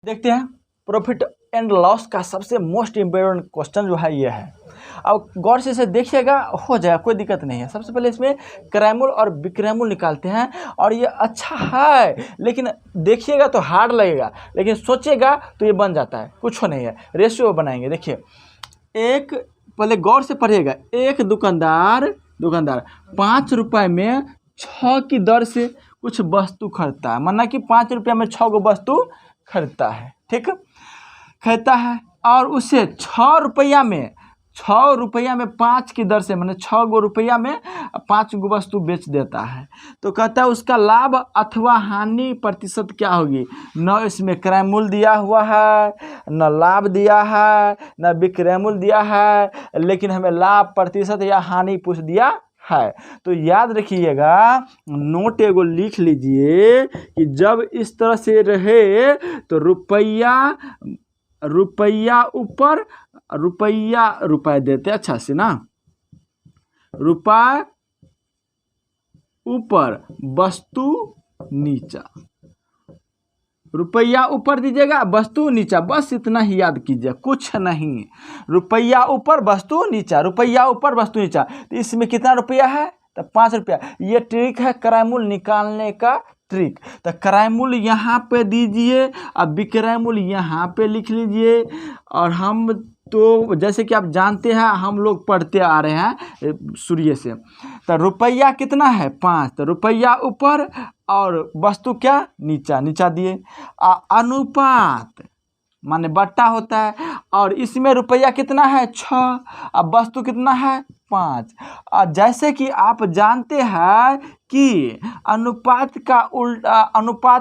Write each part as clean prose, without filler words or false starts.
देखते हैं profit and loss का सबसे मोस्ट इम्पोर्टेंट क्वेश्चन जो है ये है। अब गौर से इसे देखिएगा, हो जाएगा, कोई दिक्कत नहीं है। सबसे पहले इसमें क्रयमूल और विक्रयमूल निकालते हैं और ये अच्छा है, लेकिन देखिएगा तो हार्ड लगेगा, लेकिन सोचिएगा तो ये बन जाता है, कुछ नहीं है। रेशियो बनाएंगे, देखिए एक, पहले गौर से पढ़िएगा। एक दुकानदार 5 रुपये में 6 की दर से कुछ वस्तु खरीदता है, माना कि 5 रुपये में 6 गो वस्तु खरीदता है, ठीक खरीदता है, और उसे 6 रुपया में 5 की दर से, मैंने 6 गो रुपया में 5 गो वस्तु बेच देता है। तो कहता है उसका लाभ अथवा हानि प्रतिशत क्या होगी। न इसमें क्रय मूल्य दिया हुआ है, न लाभ दिया है, न विक्रय मूल्य दिया है, लेकिन हमें लाभ प्रतिशत या हानि पूछ दिया है। तो याद रखिएगा, नोट एगो लिख लीजिए कि जब इस तरह से रहे तो रुपया ऊपर रुपया देते, अच्छा से ना, रुपया ऊपर वस्तु नीचा, रुपया ऊपर दीजिएगा, वस्तु नीचा, बस इतना ही याद कीजिए, कुछ नहीं। रुपया ऊपर वस्तु नीचा, रुपया ऊपर वस्तु नीचा। तो इसमें कितना रुपया है, तो 5 रुपया। ये ट्रिक है क्रय मूल्य निकालने का ट्रिक। तो क्रय मूल्य यहाँ पे दीजिए, अब विक्रय मूल्य यहाँ पे लिख लीजिए। और हम तो जैसे कि आप जानते हैं, हम लोग पढ़ते आ रहे हैं शुरू से। तो रुपया कितना है 5, तो रुपया ऊपर और वस्तु क्या नीचा दिए। अनुपात माने बट्टा होता है, और इसमें रुपया कितना है 6, अब वस्तु कितना है 5। और जैसे कि आप जानते हैं कि अनुपात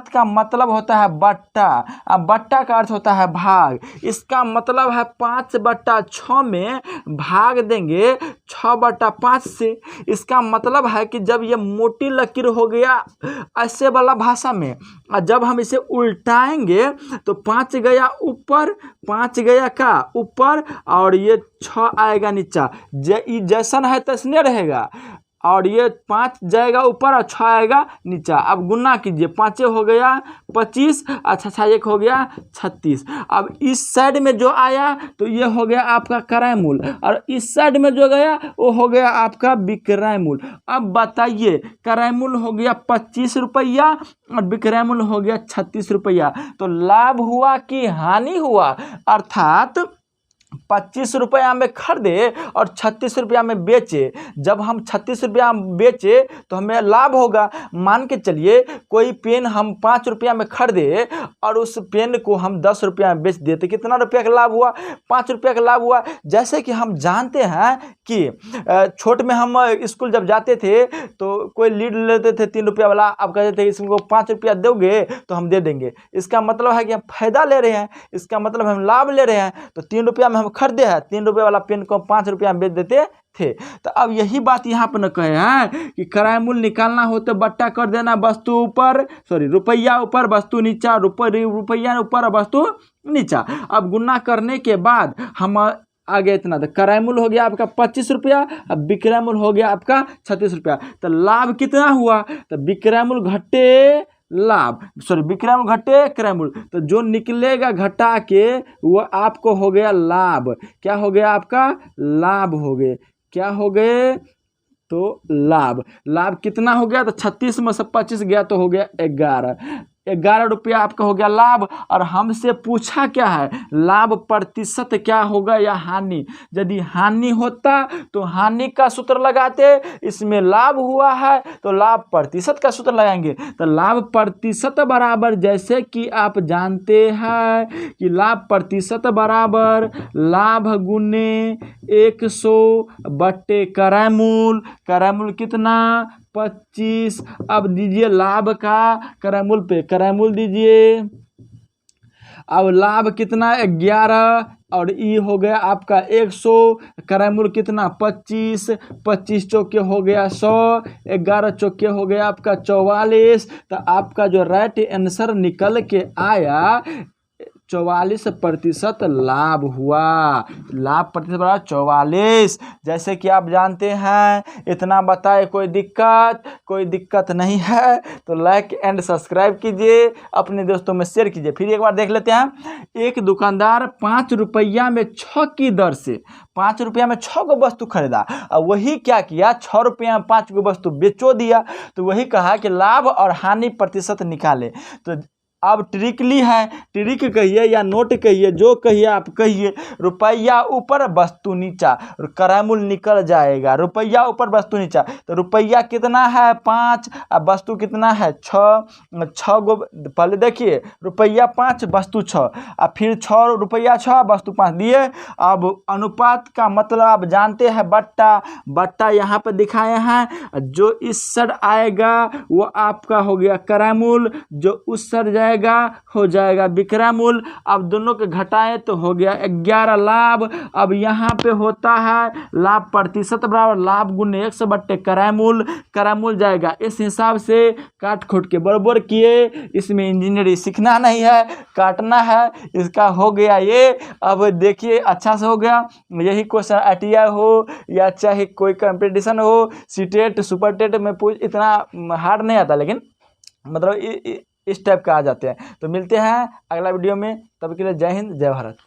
का मतलब होता है बट्टा, अब बट्टा का अर्थ होता है भाग। इसका मतलब है 5/6 में भाग देंगे 6/5 से। इसका मतलब है कि जब ये मोटी लकीर हो गया ऐसे वाला भाषा में, और जब हम इसे उल्टाएंगे तो 5 गया ऊपर, 5 गया का ऊपर, और ये 6 आएगा नीचा। जैसन है तैसने रहेगा, और ये 5 जाएगा ऊपर और 6 आएगा नीचा। अब गुना कीजिए, 5 हो गया 25, अच्छा 1 हो गया 36। अब इस साइड में जो आया तो ये हो गया आपका क्रय मूल्य, और इस साइड में जो गया वो हो गया आपका विक्रय मूल्य। अब बताइए, क्रय मूल्य हो गया 25 रुपया और विक्रय मूल्य हो गया 36 रुपया। तो लाभ हुआ कि हानि हुआ, अर्थात 25 रुपया में खरीदे और 36 रुपया में बेचे। जब हम 36 रुपया में बेचे तो हमें लाभ होगा। मान के चलिए कोई पेन हम 5 रुपया में खरीदे और उस पेन को हम 10 रुपया में बेच देते, कितना रुपया का लाभ हुआ, 5 रुपया का लाभ हुआ। जैसे कि हम जानते हैं कि छोट में हम स्कूल जब जाते थे तो कोई लीड लेते थे 3 रुपया वाला, अब कहते थे इसको 5 रुपया दोगे तो हम दे देंगे। इसका मतलब है कि हम फायदा ले रहे हैं, इसका मतलब हम लाभ ले रहे हैं। तो 3 रुपया में हम खरीदे हैं, 3 रुपये वाला पेन को 5 रुपया में बेच देते थे। तो अब यही बात यहाँ पर न कहे हैं कि क्रय मूल्य निकालना हो तो बट्टा कर देना, वस्तु ऊपर, रुपया ऊपर वस्तु नीचा, रुपया ऊपर वस्तु नीचा। अब गुना करने के बाद हम आगे इतना, तो क्रय मूल्य हो गया आपका 25 रुपया, अब विक्रय मूल्य हो गया आपका 36 रुपया। तो लाभ कितना हुआ, तो विक्रय मूल्य घटे लाभ, विक्रय मूल्य घटे क्रय मूल्य, तो जो निकलेगा घटा के वो आपको हो गया लाभ। क्या हो गया आपका लाभ हो गए, क्या हो गए, तो लाभ कितना हो गया, तो 36 में से 25 गया तो हो गया 11 रुपया आपका हो गया लाभ। और हमसे पूछा क्या है, लाभ प्रतिशत क्या होगा या हानि। यदि हानि होता तो हानि का सूत्र लगाते, इसमें लाभ हुआ है तो लाभ प्रतिशत का सूत्र लगाएंगे। तो लाभ प्रतिशत बराबर, जैसे कि आप जानते हैं कि लाभ प्रतिशत बराबर लाभ गुने 100 बट्टे क्रय मूल्य। क्रय मूल्य कितना 25। अब दीजिए लाभ का क्रय मूल्य पे क्रय मूल्य दीजिए। अब लाभ कितना 11, और ये हो गया आपका 100, क्रय मूल्य कितना 25, 25 चौके हो गया 100, 11 चौके हो गया आपका 44। तो आपका जो राइट आंसर निकल के आया 44% लाभ हुआ। लाभ प्रतिशत बराबर 44। जैसे कि आप जानते हैं, इतना बताए कोई दिक्कत नहीं है तो लाइक एंड सब्सक्राइब कीजिए, अपने दोस्तों में शेयर कीजिए। फिर एक बार देख लेते हैं। एक दुकानदार 5 रुपया में 6 की दर से 5 रुपया में 6 गो वस्तु खरीदा और वही क्या किया, 6 रुपया में 5 गो वस्तु बेचो दिया। तो वही कहा कि लाभ और हानि प्रतिशत निकाले। तो अब ट्रिकली है, ट्रिक कहिए या नोट कहिए, जो कहिए आप कहिए। रुपया ऊपर वस्तु नीचा, करामूल निकल जाएगा। रुपया ऊपर वस्तु नीचा, तो रुपया कितना है 5 और वस्तु कितना है 6 गो। पहले देखिए, रुपया 5 वस्तु 6 और फिर 6 रुपया 6 वस्तु 5 दिए। अब अनुपात का मतलब आप जानते हैं, बट्टा यहाँ पर दिखाए हैं। जो इस साइड आएगा वो आपका हो गया करामूल, जो उस साइड जाएगा हो जाएगा विक्रयमूल। अब दोनों के घटाएं तो हो गया 11 लाभ। अब यहाँ पे होता है लाभ प्रतिशत बराबर लाभ गुने 100 बट्टे करामूल, करामूल जाएगा। इस हिसाब से काट खोट के बराबर किए। इसमें इंजीनियरिंग सीखना नहीं है, काटना है। इसका हो गया ये। अब देखिए अच्छा से हो गया। यही क्वेश्चन ITI हो या चाहे कोई कंपटीशन हो, सीटेट सुपरटेट में इतना हार्ड नहीं आता, लेकिन मतलब इस टाइप का आ जाते हैं। तो मिलते हैं अगला वीडियो में, तब के लिए जय हिंद जय भारत।